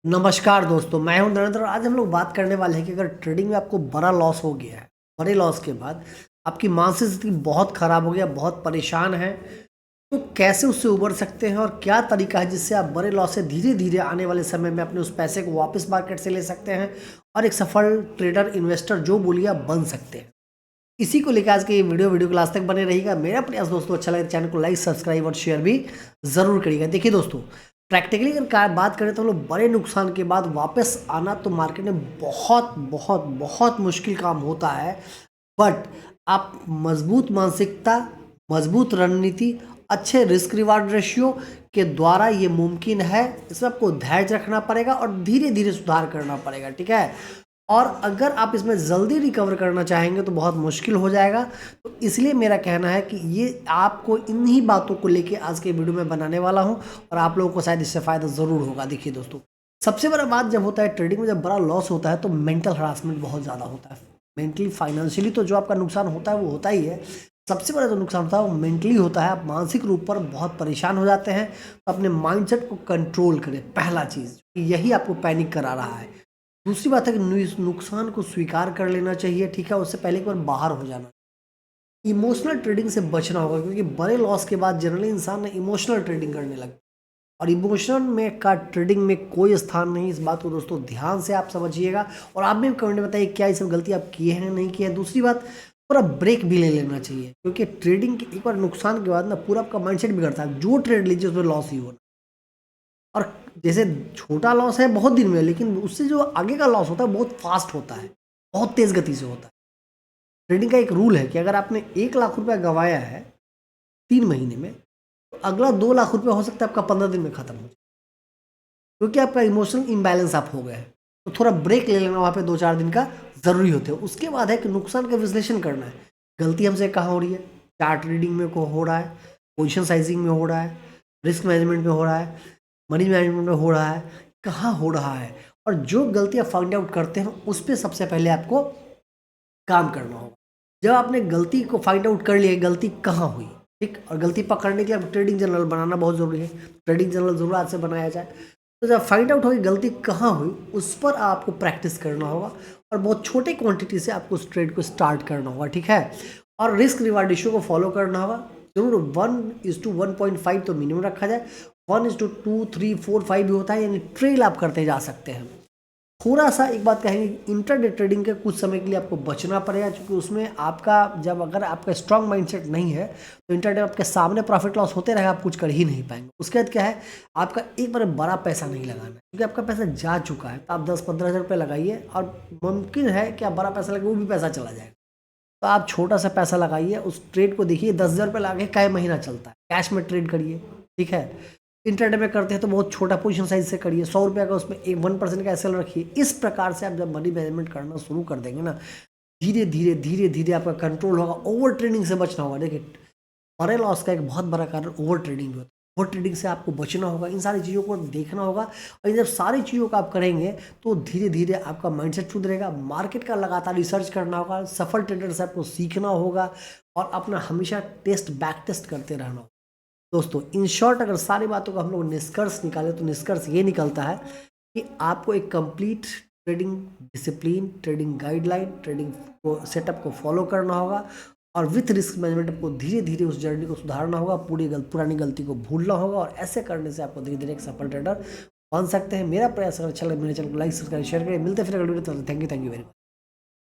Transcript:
नमस्कार दोस्तों, मैं हूं नरेंद्र और आज हम लोग बात करने वाले हैं कि अगर ट्रेडिंग में आपको बड़ा लॉस हो गया है, बड़े लॉस के बाद आपकी मानसिक स्थिति बहुत खराब हो गया, बहुत परेशान है, तो कैसे उससे उबर सकते हैं और क्या तरीका है जिससे आप बड़े लॉस से धीरे धीरे आने वाले समय में अपने उस पैसे को वापस मार्केट से ले सकते हैं और एक सफल ट्रेडर इन्वेस्टर जो बोलिए आप बन सकते हैं। इसी को लेकर आज के ये वीडियो क्लास तक बने रहेगा। मेरा प्रयास दोस्तों अच्छा लगे चैनल को लाइक सब्सक्राइब और शेयर भी जरूर करिएगा। देखिए दोस्तों, प्रैक्टिकली अगर बात करें तो हम लोग बड़े नुकसान के बाद वापस आना तो मार्केट में बहुत बहुत बहुत मुश्किल काम होता है। बट आप मजबूत मानसिकता, मजबूत रणनीति, अच्छे रिस्क रिवार्ड रेशियो के द्वारा ये मुमकिन है। इसमें आपको धैर्य रखना पड़ेगा और धीरे धीरे सुधार करना पड़ेगा, ठीक है। और अगर आप इसमें जल्दी रिकवर करना चाहेंगे तो बहुत मुश्किल हो जाएगा। तो इसलिए मेरा कहना है कि ये आपको इन्हीं बातों को लेके आज के वीडियो में बनाने वाला हूं और आप लोगों को शायद इससे फ़ायदा ज़रूर होगा। देखिए दोस्तों, सबसे बड़ा बात जब होता है ट्रेडिंग में, जब बड़ा लॉस होता है तो मेंटल हरासमेंट बहुत ज़्यादा होता है। मेंटली फाइनेंशियली तो जो आपका नुकसान होता है वो होता ही है, सबसे बड़ा जो नुकसान होता है वो मेंटली होता है। आप मानसिक रूप पर बहुत परेशान हो जाते हैं। तो अपने माइंडसेट को कंट्रोल करें, पहला चीज़, यही आपको पैनिक करा रहा है। दूसरी बात है कि नुकसान को स्वीकार कर लेना चाहिए, ठीक है। उससे पहले एक बार बाहर हो जाना, इमोशनल ट्रेडिंग से बचना होगा, क्योंकि बड़े लॉस के बाद जनरली इंसान ने इमोशनल ट्रेडिंग करने लगे और इमोशन में का ट्रेडिंग में कोई स्थान नहीं। इस बात को दोस्तों ध्यान से आप समझिएगा और आप भी कमेंट में बताइए क्या ये सब गलती आप किए हैं नहीं किए हैं। दूसरी बात, पूरा ब्रेक भी ले लेना चाहिए, क्योंकि ट्रेडिंग के एक बार नुकसान के बाद ना पूरा आपका माइंडसेट बिगड़ता है। जो ट्रेड लीजिए उसमें लॉस ही होना। और जैसे छोटा लॉस है बहुत दिन में, लेकिन उससे जो आगे का लॉस होता है बहुत फास्ट होता है, बहुत तेज गति से होता है। ट्रेडिंग का एक रूल है कि अगर आपने 1 लाख रुपया गंवाया है 3 महीने में, तो अगला 2 लाख रुपया हो सकता है आपका 15 दिन में खत्म हो जाए, क्योंकि आपका इमोशनल इम्बैलेंस आप हो गया है। तो थोड़ा ब्रेक ले लेना वहाँ पे 2-4 दिन का ज़रूरी होते हैं। उसके बाद है कि नुकसान का विश्लेषण करना है, गलती हमसे कहाँ हो रही है। चार्ट रीडिंग में को हो रहा है, पोजीशन साइजिंग में हो रहा है, रिस्क मैनेजमेंट में हो रहा है, मनी मैनेजमेंट में हो रहा है, कहाँ हो रहा है। और जो गलतियाँ फाइंड आउट करते हैं उस पर सबसे पहले आपको काम करना होगा। जब आपने गलती को फाइंड आउट कर लिया गलती कहाँ हुई, ठीक, और गलती पकड़ने के लिए आपको ट्रेडिंग जर्नल बनाना बहुत ज़रूरी है। ट्रेडिंग जर्नल ज़रूर आज से बनाया जाए। तो जब फाइंड आउट होगी गलती कहाँ हुई, उस पर आपको प्रैक्टिस करना होगा और बहुत छोटे क्वांटिटी से आपको उस ट्रेड को स्टार्ट करना होगा, ठीक है। और रिस्क रिवार्ड रेशियो को फॉलो करना होगा जरूर। 1:1.5 तो मिनिमम रखा जाए, 1:2, 3, 4, 5 भी होता है, यानी ट्रेल आप करते जा सकते हैं। थोड़ा सा एक बात कहेंगे, इंटरडे ट्रेडिंग के कुछ समय के लिए आपको बचना पड़ेगा, क्योंकि उसमें आपका जब अगर आपका स्ट्रांग माइंडसेट नहीं है तो इंटरडे आपके सामने प्रॉफिट लॉस होते रहेगा, आप कुछ कर ही नहीं पाएंगे। उसके बाद क्या है, आपका एक बार बड़ा पैसा नहीं लगाना है, क्योंकि आपका पैसा जा चुका है। तो आप 10-15 हज़ार रुपये लगाइए और मुमकिन है कि आप बड़ा पैसा लगे वो भी पैसा चला जाएगा। तो आप छोटा सा पैसा लगाइए, उस ट्रेड को देखिए। 10,000 रुपये लगा के कई महीना चलता है, कैश में ट्रेड करिए, ठीक है। इंटरडे में करते हैं तो बहुत छोटा पोजीशन साइज से करिए, 100 रुपये का उसमें 1% का एसएल रखिए। इस प्रकार से आप जब मनी मैनेजमेंट करना शुरू कर देंगे ना, धीरे धीरे धीरे धीरे आपका कंट्रोल होगा। ओवर ट्रेडिंग से बचना होगा। देखिए, बड़े लॉस का एक बहुत बड़ा कारण ओवर ट्रेडिंग भी होता है। ओवर ट्रेडिंग से आपको बचना होगा, इन सारी चीज़ों को देखना होगा। और जब सारी चीज़ों का आप करेंगे तो धीरे धीरे आपका माइंडसेट सुधरेगा। मार्केट का लगातार रिसर्च करना होगा, सफल ट्रेडर से आपको सीखना होगा और अपना हमेशा टेस्ट बैक टेस्ट करते रहना होगा। दोस्तों, इन शॉर्ट अगर सारी बातों का हम लोग निष्कर्ष निकालें तो निष्कर्ष ये निकलता है कि आपको एक complete trading discipline, trading guideline, trading को सेटअप को फॉलो करना होगा और विथ रिस्क मैनेजमेंट आपको धीरे धीरे उस जर्नी को सुधारना होगा, पुरानी गलती को भूलना होगा। और ऐसे करने से आपको धीरे धीरे एक सफल ट्रेडर बन सकते हैं। मेरा प्रयास अगर अच्छा लगे मेरे चैनल को लाइक सब्सक्राइब शेयर करें। मिलते फिर अगले video. Thank you very much.